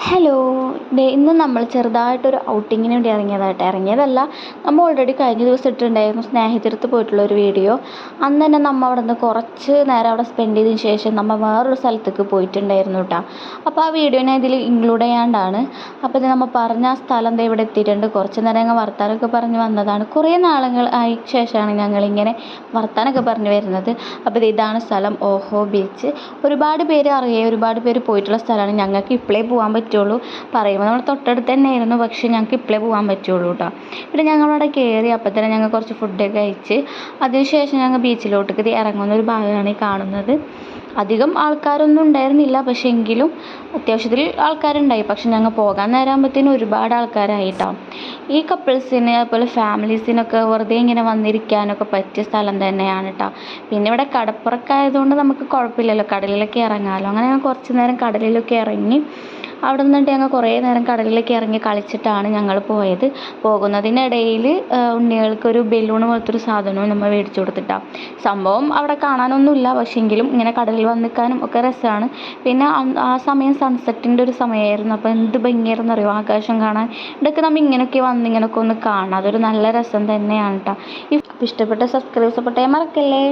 Hello. ഇന്ന് നമ്മൾ ചെറുതായിട്ടൊരു ഔട്ടിങ്ങിന് വേണ്ടി ഇറങ്ങിയതല്ല. നമ്മൾ ഓൾറെഡി കഴിഞ്ഞ ദിവസം ഇട്ടിട്ടുണ്ടായിരുന്നു സ്നേഹിതരത്ത് പോയിട്ടുള്ള ഒരു വീഡിയോ. അന്ന് തന്നെ നമ്മൾ അവിടെ നിന്ന് കുറച്ച് നേരം അവിടെ സ്പെൻഡ് ചെയ്തതിന് ശേഷം നമ്മൾ വേറൊരു സ്ഥലത്തേക്ക് പോയിട്ടുണ്ടായിരുന്നു കേട്ടോ. അപ്പോൾ ആ വീഡിയോ ഞാൻ ഇതിൽ ഇൻക്ലൂഡ് ചെയ്യാണ്ടാണ്. അപ്പോൾ ഇത് നമ്മൾ പറഞ്ഞ ആ സ്ഥലം ഇവിടെ എത്തിയിട്ടുണ്ട്. കുറച്ച് നേരം ഞങ്ങൾ വർത്താനമൊക്കെ പറഞ്ഞ് വന്നതാണ്. കുറേ നാളുകൾ ആയി ശേഷമാണ് ഞങ്ങളിങ്ങനെ വർത്താനമൊക്കെ പറഞ്ഞ് വരുന്നത്. അപ്പോൾ ഇതാണ് സ്ഥലം, ഓഹോ ബീച്ച്. ഒരുപാട് പേര് അറിയുക, ഒരുപാട് പേര് പോയിട്ടുള്ള സ്ഥലമാണ്. ഞങ്ങൾക്ക് ഇപ്പോഴേ പോകാൻ പറ്റുള്ളൂ. പറയുമ്പോൾ നമ്മൾ തൊട്ടടുത്ത് തന്നെയായിരുന്നു, പക്ഷേ ഞങ്ങൾക്ക് ഇപ്പോഴേ പോകാൻ പറ്റുള്ളൂ കേട്ടോ. പിന്നെ ഞങ്ങളവിടെ കയറി. അപ്പോൾ തന്നെ ഞങ്ങൾ കുറച്ച് ഫുഡൊക്കെ കഴിച്ച് അതിനുശേഷം ഞങ്ങൾ ബീച്ചിലോട്ടേക്ക് ഇറങ്ങുന്ന ഒരു ഭാഗമാണ് ഈ കാണുന്നത്. അധികം ആൾക്കാരൊന്നും ഉണ്ടായിരുന്നില്ല, പക്ഷേ എങ്കിലും അത്യാവശ്യത്തിൽ ആൾക്കാരുണ്ടായി. പക്ഷെ ഞങ്ങൾ പോകാൻ നേരമാകുമ്പോഴത്തേനും ഒരുപാട് ആൾക്കാരായിട്ടാണ്. ഈ കപ്പിൾസിന് അതുപോലെ ഫാമിലീസിനൊക്കെ വെറുതെ ഇങ്ങനെ വന്നിരിക്കാനൊക്കെ പറ്റിയ സ്ഥലം തന്നെയാണ് കേട്ടോ. പിന്നെ ഇവിടെ കടപ്പുറമൊക്കെ ആയതുകൊണ്ട് നമുക്ക് കുഴപ്പമില്ലല്ലോ, കടലിലൊക്കെ ഇറങ്ങാമല്ലോ. അങ്ങനെ ഞാൻ കുറച്ച് നേരം കടലിലൊക്കെ ഇറങ്ങി. അവിടെ നിന്നിട്ട് ഞങ്ങൾ കുറേ നേരം കടലിലേക്ക് ഇറങ്ങി കളിച്ചിട്ടാണ് ഞങ്ങൾ പോയത്. പോകുന്നതിനിടയിൽ ഉണ്ണികൾക്കൊരു ബലൂൺ പോലത്തൊരു സാധനവും നമ്മൾ മേടിച്ചു കൊടുത്തിട്ടാണ്. സംഭവം അവിടെ കാണാനൊന്നുമില്ല, പക്ഷേ എങ്കിലും ഇങ്ങനെ കടലിൽ വന്ന് നിൽക്കാനും ഒക്കെ രസമാണ്. പിന്നെ ആ സമയം സൺസെറ്റിൻ്റെ ഒരു സമയമായിരുന്നു. അപ്പോൾ എന്ത് ഭംഗിയായിരുന്നു അറിയുമോ ആകാശം കാണാൻ. ഇവിടെയൊക്കെ നമ്മൾ ഇങ്ങനെയൊക്കെ വന്ന് ഇങ്ങനെയൊക്കെ ഒന്ന് കാണാം. അതൊരു നല്ല രസം തന്നെയാണ് കേട്ടോ. ഇഷ്ടപ്പെട്ട സബ്സ്ക്രൈബ് സപ്പോർട്ട് ചെയ്യാൻ മറക്കല്ലേ.